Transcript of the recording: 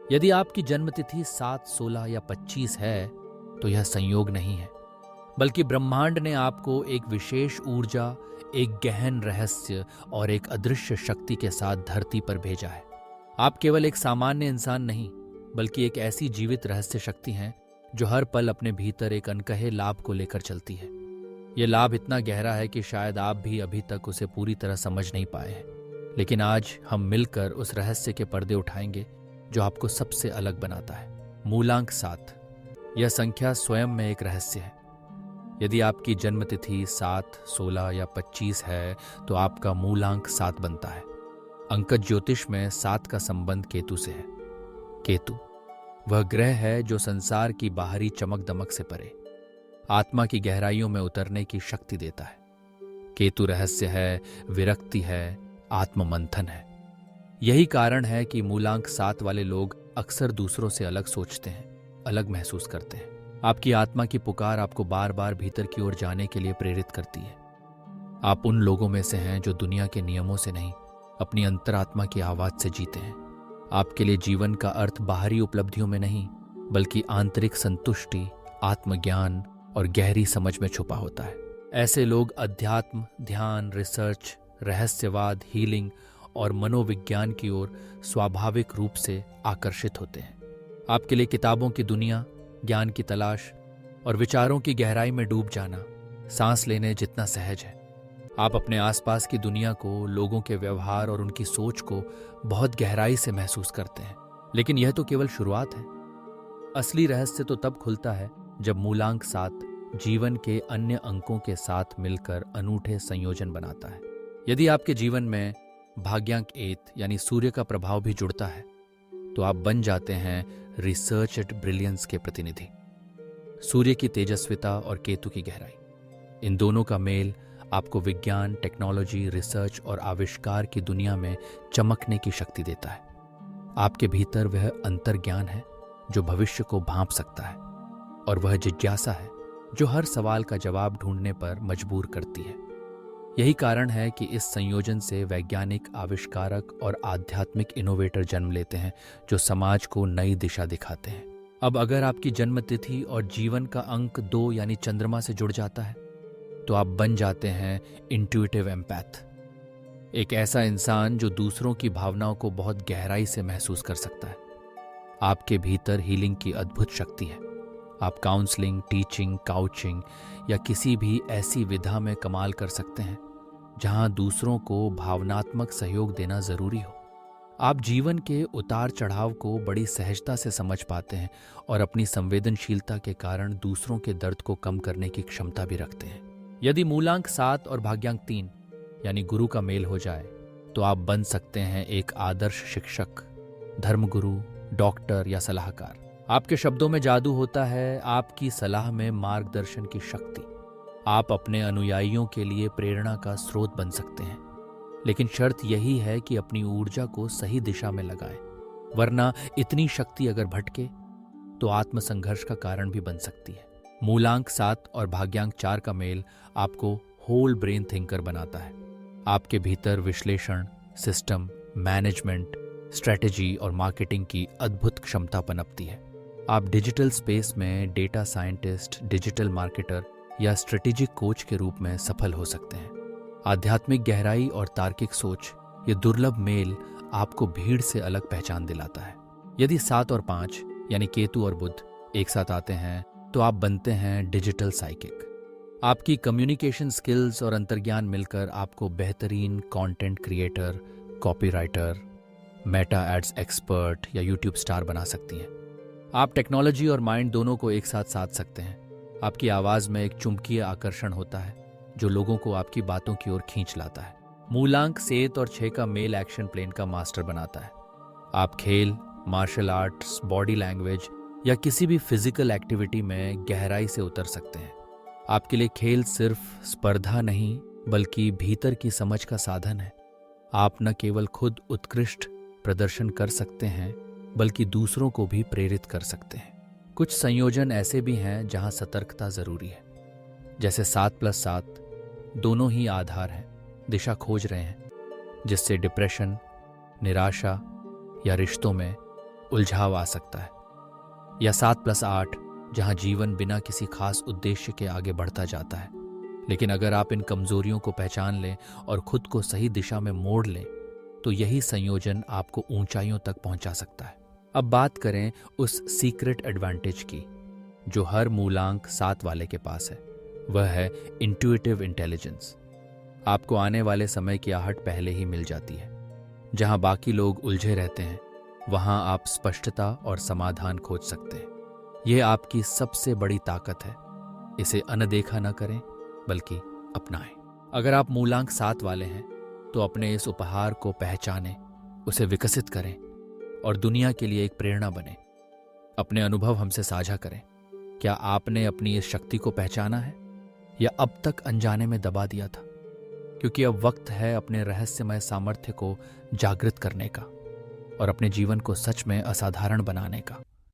यदि आपकी जन्मतिथि 7, 16 या 25 है तो यह संयोग नहीं है, बल्कि ब्रह्मांड ने आपको एक विशेष ऊर्जा, एक गहन रहस्य और एक अदृश्य शक्ति के साथ धरती पर भेजा है। आप केवल एक सामान्य इंसान नहीं, बल्कि एक ऐसी जीवित रहस्य शक्ति हैं जो हर पल अपने भीतर एक अनकहे लाभ को लेकर चलती है। यह लाभ इतना गहरा है कि शायद आप भी अभी तक उसे पूरी तरह समझ नहीं पाए हैं, लेकिन आज हम मिलकर उस रहस्य के पर्दे उठाएंगे जो आपको सबसे अलग बनाता है। मूलांक 7। यह संख्या स्वयं में एक रहस्य है। यदि आपकी जन्मतिथि 7, 16 या 25 है तो आपका मूलांक 7 बनता है। अंक ज्योतिष में 7 का संबंध केतु से है। केतु वह ग्रह है जो संसार की बाहरी चमक दमक से परे आत्मा की गहराइयों में उतरने की शक्ति देता है। केतु रहस्य है, विरक्ति है, आत्ममंथन है। यही कारण है कि मूलांक 7 वाले लोग अक्सर दूसरों से अलग सोचते हैं, अलग महसूस करते हैं। आपकी आत्मा की पुकार आपको बार बार भीतर की ओर जाने के लिए प्रेरित करती है। आप उन लोगों में से हैं जो दुनिया के नियमों से नहीं, अपनी अंतरात्मा की आवाज से जीते हैं। आपके लिए जीवन का अर्थ बाहरी उपलब्धियों में नहीं, बल्कि आंतरिक संतुष्टि, आत्मज्ञान और गहरी समझ में छुपा होता है। ऐसे लोग अध्यात्म, ध्यान, रिसर्च, रहस्यवाद, हीलिंग और मनोविज्ञान की ओर स्वाभाविक रूप से आकर्षित होते हैं। आपके लिए किताबों की दुनिया, ज्ञान की तलाश और विचारों की गहराई में डूब जाना सांस लेने जितना सहज है। आप अपने आसपास की दुनिया को, लोगों के व्यवहार और उनकी सोच को बहुत गहराई से महसूस करते हैं। लेकिन यह तो केवल शुरुआत है। असली रहस्य तो तब खुलता है जब मूलांक 7 जीवन के अन्य अंकों के साथ मिलकर अनूठे संयोजन बनाता है। यदि आपके जीवन में भाग्यांक 8 यानी सूर्य का प्रभाव भी जुड़ता है तो आप बन जाते हैं रिसर्च्ड ब्रिलियंस के प्रतिनिधि। सूर्य की तेजस्विता और केतु की गहराई, इन दोनों का मेल आपको विज्ञान, टेक्नोलॉजी, रिसर्च और आविष्कार की दुनिया में चमकने की शक्ति देता है। आपके भीतर वह अंतर्ज्ञान है जो भविष्य को भांप सकता है, और वह जिज्ञासा है जो हर सवाल का जवाब ढूंढने पर मजबूर करती है। यही कारण है कि इस संयोजन से वैज्ञानिक, आविष्कारक और आध्यात्मिक इनोवेटर जन्म लेते हैं जो समाज को नई दिशा दिखाते हैं। अब अगर आपकी जन्मतिथि और जीवन का अंक 2 यानी चंद्रमा से जुड़ जाता है तो आप बन जाते हैं इंट्यूटिव एम्पैथ, एक ऐसा इंसान जो दूसरों की भावनाओं को बहुत गहराई से महसूस कर सकता है। आपके भीतर हीलिंग की अद्भुत शक्ति है। आप काउंसलिंग, टीचिंग, काउचिंग या किसी भी ऐसी विधा में कमाल कर सकते हैं जहां दूसरों को भावनात्मक सहयोग देना जरूरी हो। आप जीवन के उतार चढ़ाव को बड़ी सहजता से समझ पाते हैं और अपनी संवेदनशीलता के कारण दूसरों के दर्द को कम करने की क्षमता भी रखते हैं। यदि मूलांक 7 और भाग्यांक 3 यानी गुरु का मेल हो जाए तो आप बन सकते हैं एक आदर्श शिक्षक, धर्मगुरु, डॉक्टर या सलाहकार। आपके शब्दों में जादू होता है, आपकी सलाह में मार्गदर्शन की शक्ति। आप अपने अनुयायियों के लिए प्रेरणा का स्रोत बन सकते हैं, लेकिन शर्त यही है कि अपनी ऊर्जा को सही दिशा में लगाएं, वरना इतनी शक्ति अगर भटके तो आत्मसंघर्ष का कारण भी बन सकती है। मूलांक 7 और भाग्यांक 4 का मेल आपको होल ब्रेन थिंकर बनाता है। आपके भीतर विश्लेषण, सिस्टम, मैनेजमेंट, स्ट्रेटेजी और मार्केटिंग की अद्भुत क्षमता पनपती है। आप डिजिटल स्पेस में डेटा साइंटिस्ट, डिजिटल मार्केटर या स्ट्रेटेजिक कोच के रूप में सफल हो सकते हैं। आध्यात्मिक गहराई और तार्किक सोच, ये दुर्लभ मेल आपको भीड़ से अलग पहचान दिलाता है। यदि 7 और 5 यानी केतु और बुध एक साथ आते हैं तो आप बनते हैं डिजिटल साइकिक। आपकी कम्युनिकेशन स्किल्स और अंतर्ज्ञान मिलकर आपको बेहतरीन content creator, copywriter, Meta ads expert या यूट्यूब स्टार बना सकती हैं। आप टेक्नोलॉजी और माइंड दोनों को एक साथ साध सकते हैं। आपकी आवाज़ में एक चुंबकीय आकर्षण होता है जो लोगों को आपकी बातों की ओर खींच लाता है। मूलांक 7 और 6 का मेल एक्शन प्लेन का मास्टर बनाता है। आप खेल, मार्शल आर्ट्स, बॉडी लैंग्वेज या किसी भी फिजिकल एक्टिविटी में गहराई से उतर सकते हैं। आपके लिए खेल सिर्फ स्पर्धा नहीं, बल्कि भीतर की समझ का साधन है। आप न केवल खुद उत्कृष्ट प्रदर्शन कर सकते हैं, बल्कि दूसरों को भी प्रेरित कर सकते हैं। कुछ संयोजन ऐसे भी हैं जहां सतर्कता जरूरी है, जैसे 7+7 दोनों ही आधार हैं, दिशा खोज रहे हैं, जिससे डिप्रेशन, निराशा या रिश्तों में उलझाव आ सकता है, या 7+8 जहां जीवन बिना किसी खास उद्देश्य के आगे बढ़ता जाता है। लेकिन अगर आप इन कमजोरियों को पहचान लें और खुद को सही दिशा में मोड़ लें तो यही संयोजन आपको ऊंचाइयों तक पहुंचा सकता है। अब बात करें उस सीक्रेट एडवांटेज की जो हर मूलांक 7 वाले के पास है। वह है इंट्यूटिव इंटेलिजेंस। आपको आने वाले समय की आहट पहले ही मिल जाती है। जहां बाकी लोग उलझे रहते हैं वहां आप स्पष्टता और समाधान खोज सकते हैं। यह आपकी सबसे बड़ी ताकत है। इसे अनदेखा न करें बल्कि अपनाएं। अगर आप मूलांक 7 वाले हैं तो अपने इस उपहार को पहचानें, उसे विकसित करें और दुनिया के लिए एक प्रेरणा बने। अपने अनुभव हमसे साझा करें। क्या आपने अपनी इस शक्ति को पहचाना है या अब तक अनजाने में दबा दिया था? क्योंकि अब वक्त है अपने रहस्यमय सामर्थ्य को जागृत करने का और अपने जीवन को सच में असाधारण बनाने का।